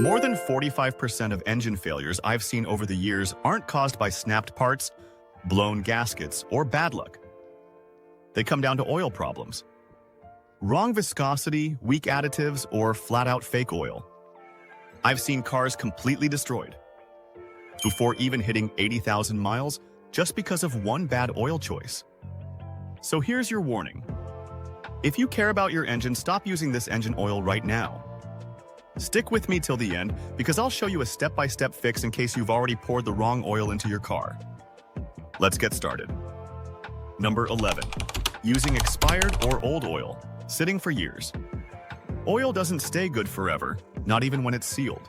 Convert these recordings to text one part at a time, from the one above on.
More than 45% of engine failures I've seen over the years aren't caused by snapped parts, blown gaskets, or bad luck. They come down to oil problems. Wrong viscosity, weak additives, or flat-out fake oil. I've seen cars completely destroyed before even hitting 80,000 miles just because of one bad oil choice. So here's your warning. If you care about your engine, stop using this engine oil right now. Stick with me till the end because I'll show you a step-by-step fix in case you've already poured the wrong oil into your car. Let's get started. Number 11. Using expired or old oil, sitting for years. Oil doesn't stay good forever, not even when it's sealed.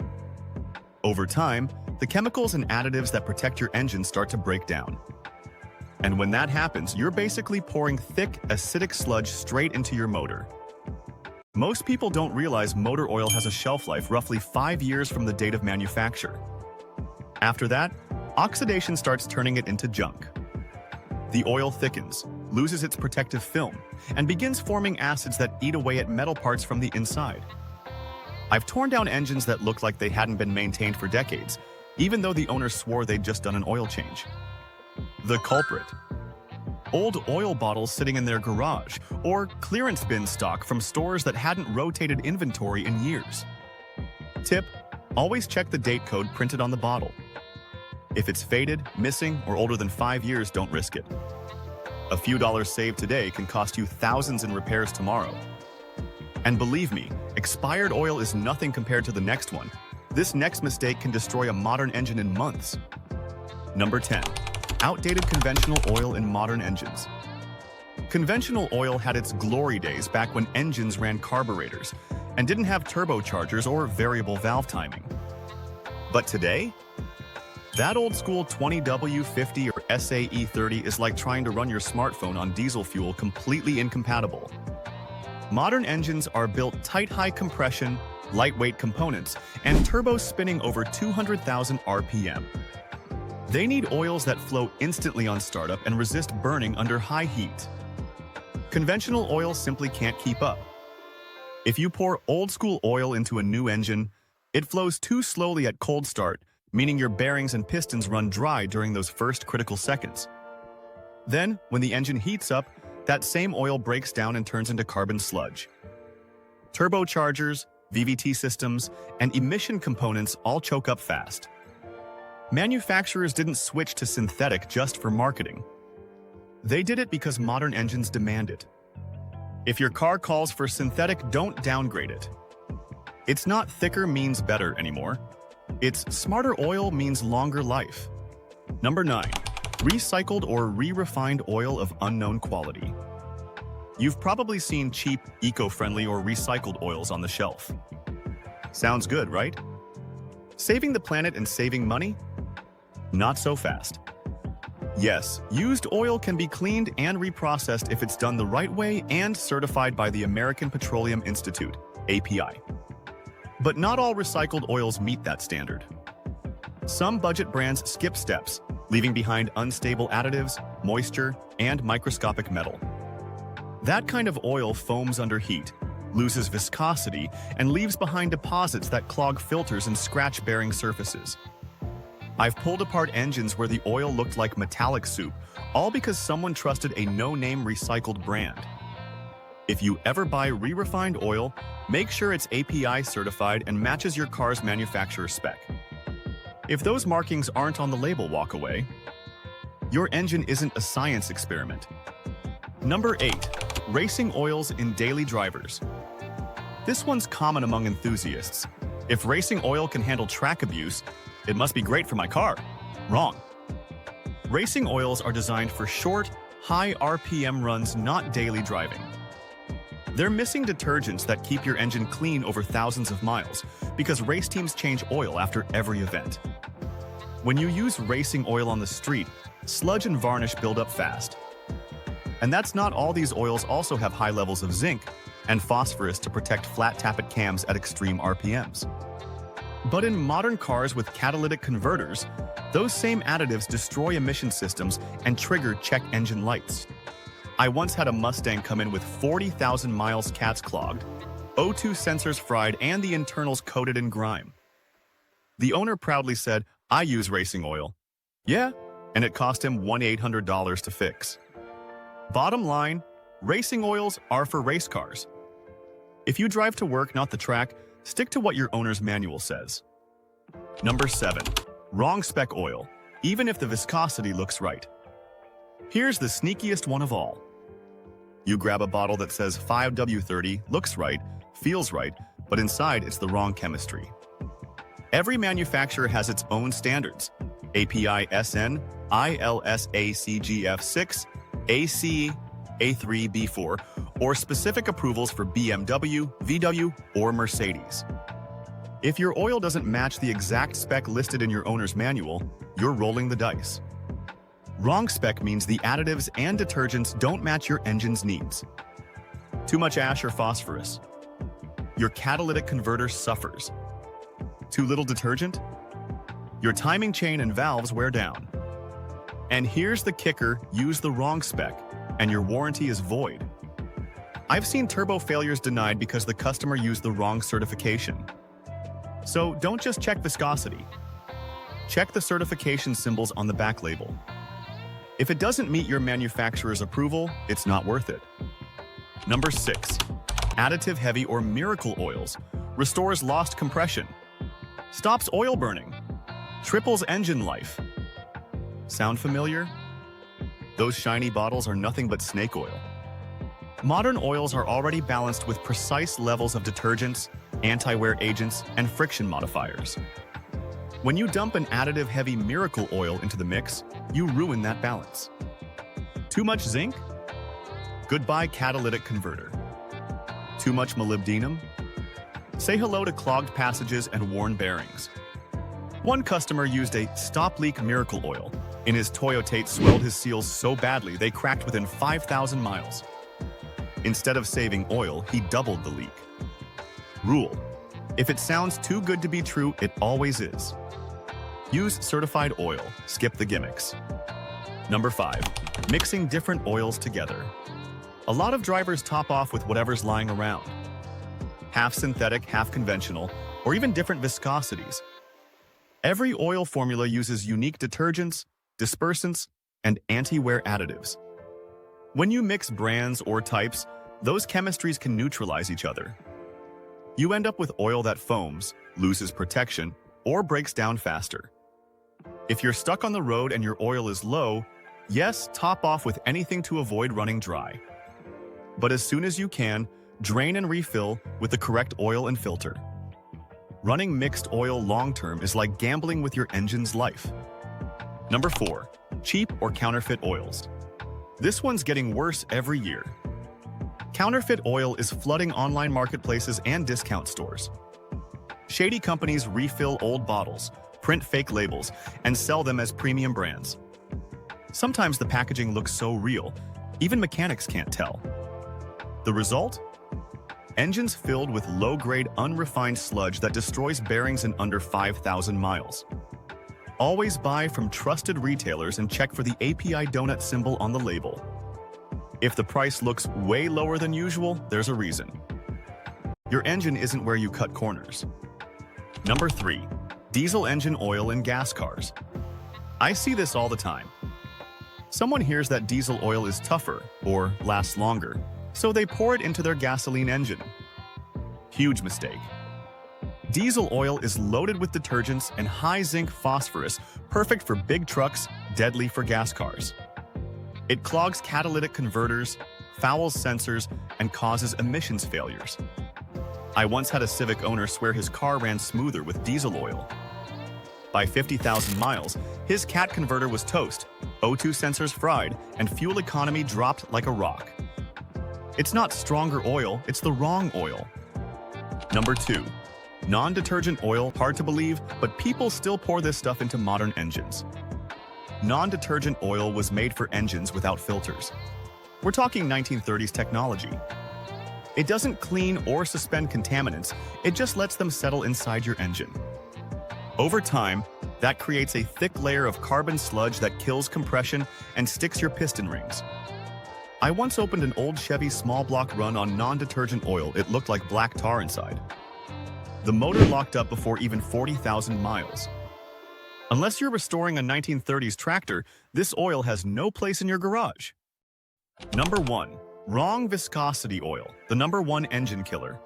Over time, the chemicals and additives that protect your engine start to break down. And when that happens, you're basically pouring thick, acidic sludge straight into your motor. Most people don't realize motor oil has a shelf life roughly 5 years from the date of manufacture. After that, oxidation starts turning it into junk. The oil thickens, loses its protective film, and begins forming acids that eat away at metal parts from the inside. I've torn down engines that looked like they hadn't been maintained for decades, even though the owner swore they'd just done an oil change. The culprit. Old oil bottles sitting in their garage, or clearance bin stock from stores that hadn't rotated inventory in years. Tip: always check the date code printed on the bottle. If it's faded, missing, or older than 5 years, don't risk it. A few dollars saved today can cost you thousands in repairs tomorrow. And believe me, expired oil is nothing compared to the next one. This next mistake can destroy a modern engine in months. Number 10. Outdated conventional oil in modern engines. Conventional oil had its glory days back when engines ran carburetors and didn't have turbochargers or variable valve timing. But today? That old school 20W50 or SAE30 is like trying to run your smartphone on diesel fuel, completely incompatible. Modern engines are built tight, high compression, lightweight components, and turbos spinning over 200,000 RPM. They need oils that flow instantly on startup and resist burning under high heat. Conventional oil simply can't keep up. If you pour old school oil into a new engine, it flows too slowly at cold start, meaning your bearings and pistons run dry during those first critical seconds. Then, when the engine heats up, that same oil breaks down and turns into carbon sludge. Turbochargers, VVT systems, and emission components all choke up fast. Manufacturers didn't switch to synthetic just for marketing. They did it because modern engines demand it. If your car calls for synthetic, don't downgrade it. It's not thicker means better anymore. It's smarter oil means longer life. Number 9. Recycled or re-refined oil of unknown quality. You've probably seen cheap, eco-friendly or recycled oils on the shelf. Sounds good, right? Saving the planet and saving money? Not so fast. Yes, used oil can be cleaned and reprocessed if it's done the right way and certified by the American Petroleum Institute, API. But not all recycled oils meet that standard. Some budget brands skip steps, leaving behind unstable additives, moisture, and microscopic metal. That kind of oil foams under heat, loses viscosity, and leaves behind deposits that clog filters and scratch bearing surfaces. I've pulled apart engines where the oil looked like metallic soup, all because someone trusted a no-name recycled brand. If you ever buy re-refined oil, make sure it's API certified and matches your car's manufacturer spec. If those markings aren't on the label, walk away. Your engine isn't a science experiment. Number 8. Racing oils in daily drivers. This one's common among enthusiasts. If racing oil can handle track abuse, it must be great for my car. Wrong. Racing oils are designed for short, high RPM runs, not daily driving. They're missing detergents that keep your engine clean over thousands of miles because race teams change oil after every event. When you use racing oil on the street, sludge and varnish build up fast. And that's not all. These oils also have high levels of zinc and phosphorus to protect flat tappet cams at extreme RPMs. But in modern cars with catalytic converters, those same additives destroy emission systems and trigger check engine lights. I once had a Mustang come in with 40,000 miles cats clogged, O2 sensors fried, and the internals coated in grime. The owner proudly said, "I use racing oil." Yeah, and it cost him $1,800 to fix. Bottom line, racing oils are for race cars. If you drive to work, not the track, stick to what your owner's manual says. Number 7. Wrong spec oil, even if the viscosity looks right. Here's the sneakiest one of all. You grab a bottle that says 5W30, looks right, feels right, but inside it's the wrong chemistry. Every manufacturer has its own standards. API SN, ILSACGF6, AC, A3B4, or specific approvals for BMW, VW, or Mercedes. If your oil doesn't match the exact spec listed in your owner's manual, you're rolling the dice. Wrong spec means the additives and detergents don't match your engine's needs. Too much ash or phosphorus. Your catalytic converter suffers. Too little detergent? Your timing chain and valves wear down. And here's the kicker, use the wrong spec, and your warranty is void. I've seen turbo failures denied because the customer used the wrong certification. So don't just check viscosity. Check the certification symbols on the back label. If it doesn't meet your manufacturer's approval, it's not worth it. Number 6. Additive heavy or miracle oils. Restores lost compression. Stops oil burning. Triples engine life. Sound familiar? Those shiny bottles are nothing but snake oil. Modern oils are already balanced with precise levels of detergents, anti-wear agents, and friction modifiers. When you dump an additive-heavy miracle oil into the mix, you ruin that balance. Too much zinc? Goodbye catalytic converter. Too much molybdenum? Say hello to clogged passages and worn bearings. One customer used a stop leak miracle oil. In his Toyota, swelled his seals so badly they cracked within 5,000 miles. Instead of saving oil, he doubled the leak. Rule: if it sounds too good to be true, it always is. Use certified oil, skip the gimmicks. Number 5. Mixing different oils together. A lot of drivers top off with whatever's lying around. Half synthetic, half conventional, or even different viscosities. Every oil formula uses unique detergents, dispersants, and anti-wear additives. When you mix brands or types, those chemistries can neutralize each other. You end up with oil that foams, loses protection, or breaks down faster. If you're stuck on the road and your oil is low, yes, top off with anything to avoid running dry. But as soon as you can, drain and refill with the correct oil and filter. Running mixed oil long-term is like gambling with your engine's life. Number 4. Cheap or counterfeit oils. This one's getting worse every year. Counterfeit oil is flooding online marketplaces and discount stores. Shady companies refill old bottles, print fake labels, and sell them as premium brands. Sometimes the packaging looks so real, even mechanics can't tell. The result? Engines filled with low-grade, unrefined sludge that destroys bearings in under 5,000 miles. Always buy from trusted retailers and check for the API donut symbol on the label. If the price looks way lower than usual, there's a reason. Your engine isn't where you cut corners. Number 3. Diesel engine oil in gas cars. I see this all the time. Someone hears that diesel oil is tougher or lasts longer, so they pour it into their gasoline engine. Huge mistake. Diesel oil is loaded with detergents and high zinc phosphorus, perfect for big trucks, deadly for gas cars. It clogs catalytic converters, fouls sensors, and causes emissions failures. I once had a Civic owner swear his car ran smoother with diesel oil. By 50,000 miles, his cat converter was toast, O2 sensors fried, and fuel economy dropped like a rock. It's not stronger oil, it's the wrong oil. Number 2. Non-detergent oil. Hard to believe, but people still pour this stuff into modern engines. Non-detergent oil was made for engines without filters. We're talking 1930s technology. It doesn't clean or suspend contaminants, it just lets them settle inside your engine. Over time, that creates a thick layer of carbon sludge that kills compression and sticks your piston rings. I once opened an old Chevy small block run on non-detergent oil. It looked like black tar inside. The motor locked up before even 40,000 miles. Unless you're restoring a 1930s tractor, this oil has no place in your garage. Number 1. Wrong viscosity oil, the number one engine killer.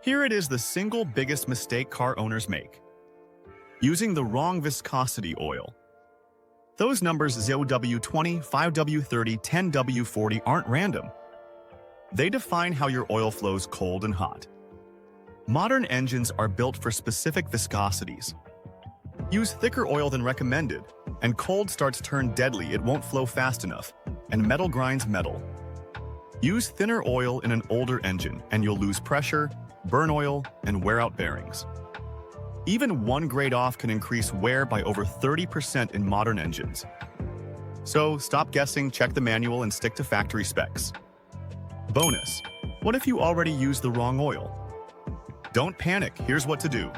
Here it is, the single biggest mistake car owners make. Using the wrong viscosity oil. Those numbers 0W20, 5W30, 10W40 aren't random. They define how your oil flows cold and hot. Modern engines are built for specific viscosities. Use thicker oil than recommended, and cold starts turn deadly, it won't flow fast enough, and metal grinds metal. Use thinner oil in an older engine, and you'll lose pressure, burn oil, and wear out bearings. Even one grade off can increase wear by over 30% in modern engines. So stop guessing, check the manual, and stick to factory specs. Bonus: what if you already used the wrong oil? Don't panic, here's what to do.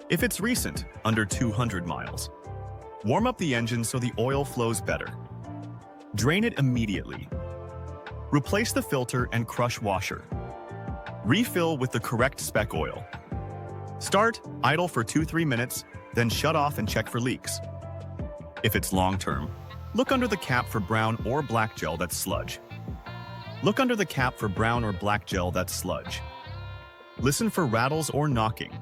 If it's recent, under 200 miles, warm up the engine so the oil flows better. Drain it immediately. Replace the filter and crush washer. Refill with the correct spec oil. Start, idle for 2-3 minutes, then shut off and check for leaks. If it's long-term, look under the cap for brown or black gel that's sludge. Look under the cap for brown or black gel that's sludge. Listen for rattles or knocking.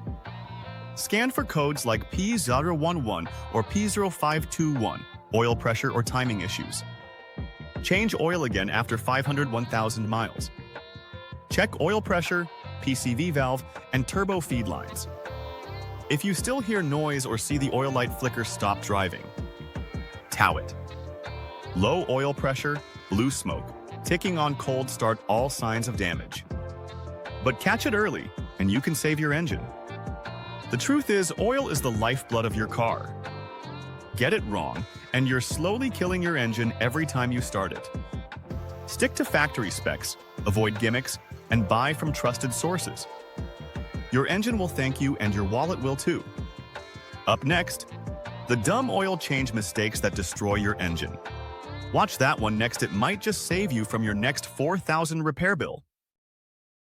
Scan for codes like P011 or P0521, oil pressure or timing issues. Change oil again after 501,000 miles. Check oil pressure, PCV valve, and turbo feed lines. If you still hear noise or see the oil light flicker, stop driving. Tow it. Low oil pressure, blue smoke, ticking on cold start, all signs of damage. But catch it early, and you can save your engine. The truth is, oil is the lifeblood of your car. Get it wrong, and you're slowly killing your engine every time you start it. Stick to factory specs, avoid gimmicks, and buy from trusted sources. Your engine will thank you, and your wallet will too. Up next, the dumb oil change mistakes that destroy your engine. Watch that one next, it might just save you from your next 4,000 repair bill.